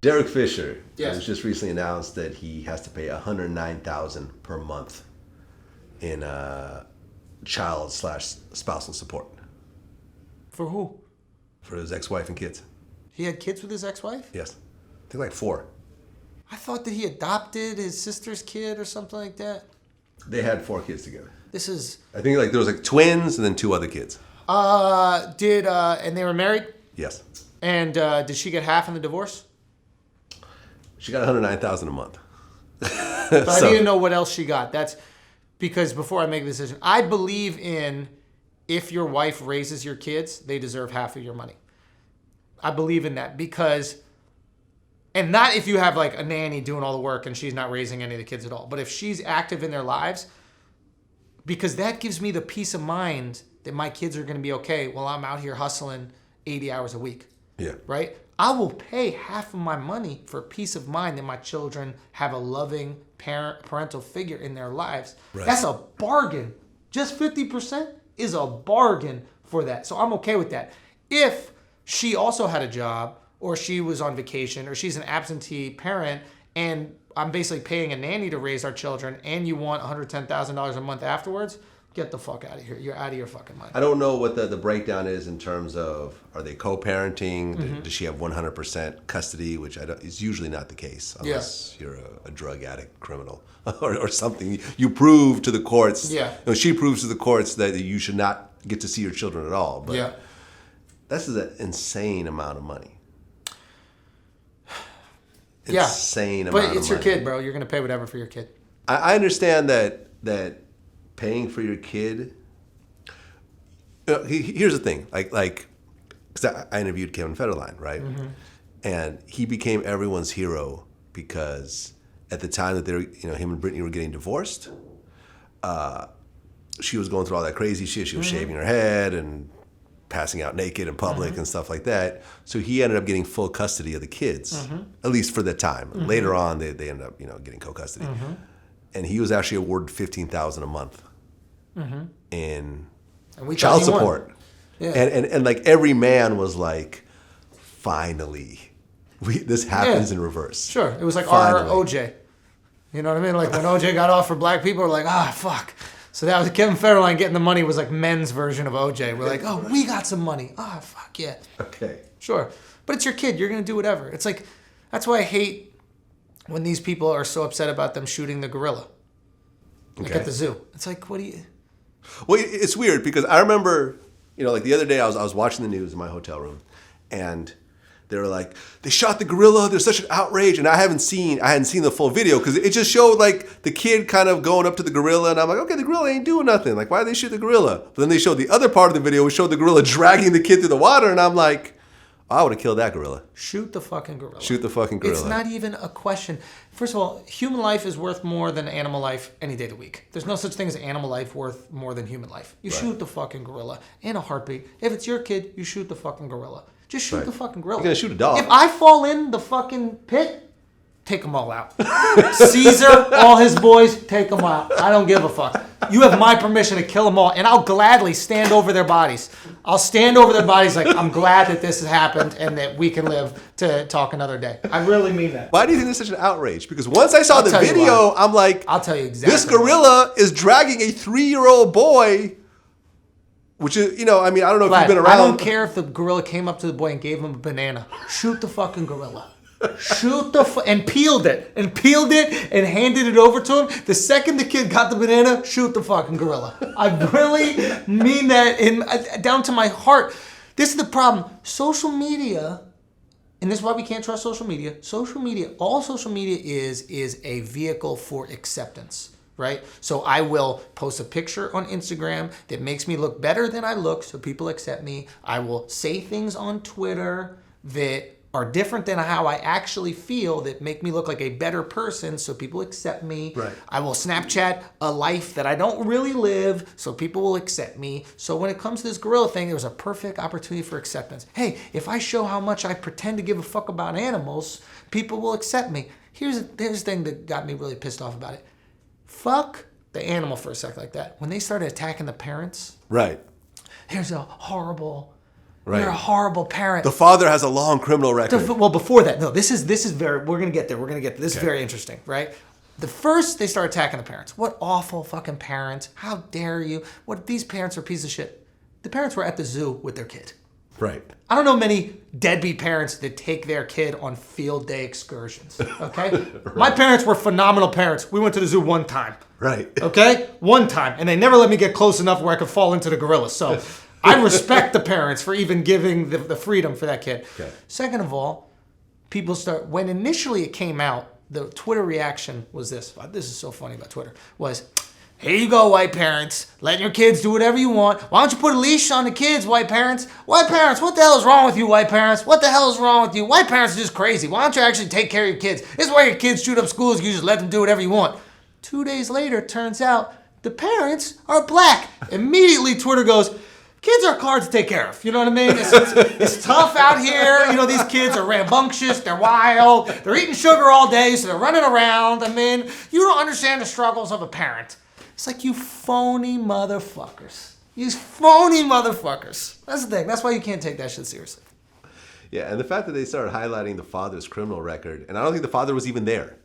Derek Fisher. Yes. It was just recently announced that he has to pay $109,000 per month in child/spousal support. For who? For his ex-wife and kids. He had kids with his ex-wife? Yes. I think like 4. I thought that he adopted his sister's kid or something like that. They had 4 kids together. This is... I think like there was like twins and then 2 other kids. And they were married? Yes. And did she get half in the divorce? She got $109,000 a month. But I need to know what else she got. That's because before I make a decision, I believe in if your wife raises your kids, they deserve half of your money. I believe in that because, and not if you have like a nanny doing all the work and she's not raising any of the kids at all, but if she's active in their lives, because that gives me the peace of mind that my kids are going to be okay while I'm out here hustling 80 hours a week. Yeah. Right? I will pay half of my money for peace of mind that my children have a loving parental figure in their lives. Right. That's a bargain. Just 50% is a bargain for that. So I'm okay with that. If she also had a job or she was on vacation or she's an absentee parent and I'm basically paying a nanny to raise our children and you want $110,000 a month afterwards, get the fuck out of here. You're out of your fucking mind. I don't know what the breakdown is in terms of, are they co-parenting? Mm-hmm. Does she have 100% custody, which is usually not the case unless you're a drug addict criminal or something. You prove to the courts, she proves to the courts that you should not get to see your children at all. But this is an insane amount of money. Insane amount of money. But it's your kid, bro. You're going to pay whatever for your kid. I understand that paying for your kid. Here's the thing, like, because I interviewed Kevin Federline, right? Mm-hmm. And he became everyone's hero because at the time that him and Brittany were getting divorced, she was going through all that crazy shit. She was shaving her head and passing out naked in public and stuff like that. So he ended up getting full custody of the kids, at least for the time. Mm-hmm. Later on, they ended up getting co-custody, and he was actually awarded $15,000 a month. In child support. Yeah. And like every man was like, finally, this happens in reverse. Sure. It was like our OJ. You know what I mean? Like when OJ got off for black people, we're like, fuck. So that was Kevin Federline getting the money was like men's version of OJ. We're like, we got some money. Fuck yeah. Okay. Sure. But it's your kid. You're going to do whatever. It's like, that's why I hate when these people are so upset about them shooting the gorilla. Like at the zoo. It's like, what do you... Well, it's weird because I remember, like the other day I was watching the news in my hotel room, and they were like, they shot the gorilla. There's such an outrage, and I hadn't seen the full video because it just showed like the kid kind of going up to the gorilla, and I'm like, okay, the gorilla ain't doing nothing. Like, why did they shoot the gorilla? But then they showed the other part of the video, which showed the gorilla dragging the kid through the water, and I'm like, I would have killed that gorilla. Shoot the fucking gorilla. Shoot the fucking gorilla. It's not even a question. First of all, human life is worth more than animal life any day of the week. There's no such thing as animal life worth more than human life. You shoot the fucking gorilla in a heartbeat. If it's your kid, you shoot the fucking gorilla. Just shoot the fucking gorilla. You're going to shoot a dog. If I fall in the fucking pit, take them all out. Caesar, all his boys, take them out. I don't give a fuck. You have my permission to kill them all, and I'll gladly stand over their bodies. I'll stand over their bodies like, I'm glad that this has happened and that we can live to talk another day. I really mean that. Why do you think this is such an outrage? Because once I saw the video, I'm like, I'll tell you exactly. This gorilla is dragging a 3-year-old boy, which is, I don't know if you've been around. I don't care if the gorilla came up to the boy and gave him a banana. Shoot the fucking gorilla. And peeled it and handed it over to him. The second the kid got the banana, shoot the fucking gorilla. I really mean that down to my heart. This is the problem. Social media, and this is why we can't trust social media. All social media is a vehicle for acceptance, right? So I will post a picture on Instagram that makes me look better than I look so people accept me. I will say things on Twitter that are different than how I actually feel that make me look like a better person so people accept me. Right. I will Snapchat a life that I don't really live so people will accept me. So when it comes to this gorilla thing, there was a perfect opportunity for acceptance. Hey, if I show how much I pretend to give a fuck about animals, people will accept me. Here's the thing that got me really pissed off about it. Fuck the animal for a sec like that. When they started attacking the parents. Right. There's a horrible Right. You're a horrible parent. The father has a long criminal record. Well, before that, no, this is very, we're going to get there. This is very interesting, right? The first, they start attacking the parents. What awful fucking parents. How dare you? What, these parents are pieces of shit. The parents were at the zoo with their kid. Right. I don't know many deadbeat parents that take their kid on field day excursions, okay? Right. My parents were phenomenal parents. We went to the zoo one time. Right. Okay? One time. And they never let me get close enough where I could fall into the gorillas. So I respect the parents for even giving the freedom for that kid. Okay. Second of all, when initially it came out, the Twitter reaction was this. This is so funny about Twitter. Was, here you go, white parents. Let your kids do whatever you want. Why don't you put a leash on the kids, white parents? White parents, what the hell is wrong with you, white parents? What the hell is wrong with you? White parents are just crazy. Why don't you actually take care of your kids? This is why your kids shoot up schools. You just let them do whatever you want. 2 days later, it turns out the parents are black. Immediately, Twitter goes, kids are cards to take care of. You know what I mean? It's tough out here. You know, these kids are rambunctious. They're wild. They're eating sugar all day, so they're running around. I mean, you don't understand the struggles of a parent. It's like, you phony motherfuckers. You phony motherfuckers. That's the thing. That's why you can't take that shit seriously. Yeah, and the fact that they started highlighting the father's criminal record, and I don't think the father was even there.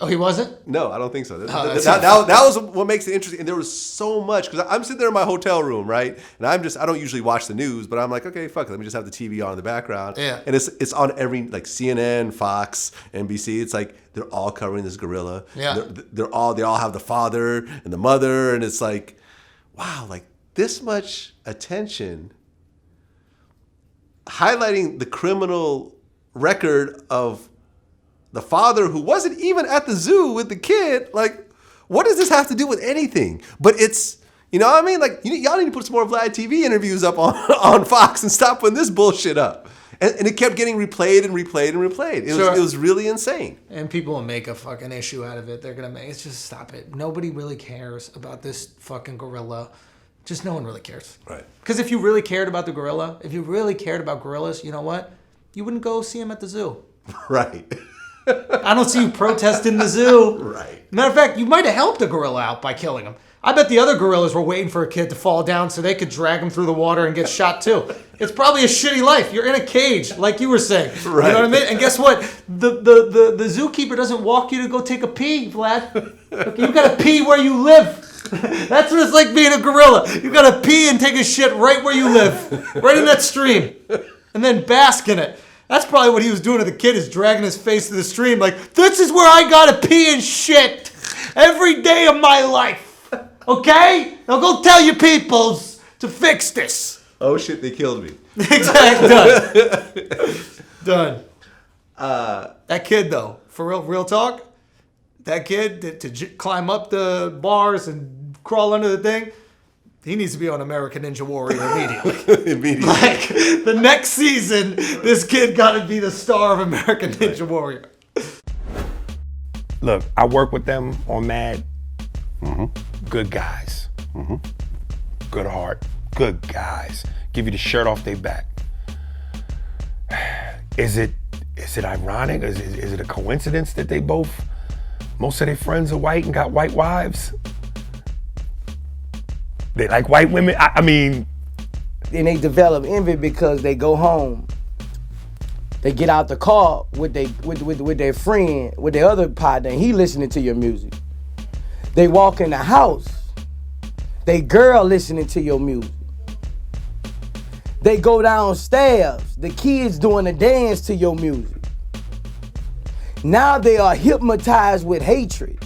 Oh, he wasn't? No, I don't think so. That was what makes it interesting. And there was so much, because I'm sitting there in my hotel room, right? And I don't usually watch the news, but I'm like, okay, fuck it. Let me just have the TV on in the background. Yeah. And it's on every, like, CNN, Fox, NBC. It's like, they're all covering this gorilla. Yeah. They all have the father and the mother. And it's like, wow, like, this much attention highlighting the criminal record of the father who wasn't even at the zoo with the kid. Like, what does this have to do with anything? But it's, you know what I mean? Like, y'all need to put some more Vlad TV interviews up on Fox and stop putting this bullshit up. And it kept getting replayed and replayed and replayed. It was really insane. And people will make a fucking issue out of it. They're going to it's just stop it. Nobody really cares about this fucking gorilla. Just no one really cares. Right. Because if you really cared about the gorilla, if you really cared about gorillas, you know what? You wouldn't go see him at the zoo. Right. I don't see you protesting the zoo. Right. Matter of fact, you might have helped a gorilla out by killing him. I bet the other gorillas were waiting for a kid to fall down so they could drag him through the water and get shot too. It's probably a shitty life. You're in a cage, like you were saying. Right. You know what I mean? And guess what? The zookeeper doesn't walk you to go take a pee, Vlad. You gotta pee where you live. That's what it's like being a gorilla. You gotta pee and take a shit right where you live. Right in that stream. And then bask in it. That's probably what he was doing to the kid, is dragging his face to the stream like, this is where I gotta pee and shit every day of my life. Okay? Now go tell your peoples to fix this. Oh shit, they killed me. Exactly. Done. That kid though, for real talk, that kid to climb up the bars and crawl under the thing, he needs to be on American Ninja Warrior immediately. Immediately. Like, the next season, this kid got to be the star of American Ninja Warrior. Look, I work with them on Mad. Mm-hmm. Good guys. Mm-hmm. Good heart. Good guys. Give you the shirt off their back. Is it ironic? Is it a coincidence that most of their friends are white and got white wives? They like white women. I mean, and they develop envy because they go home. They get out the car with their friend, with their other partner, and he listening to your music. They walk in the house. They girl listening to your music. They go downstairs. The kids doing a dance to your music. Now they are hypnotized with hatred.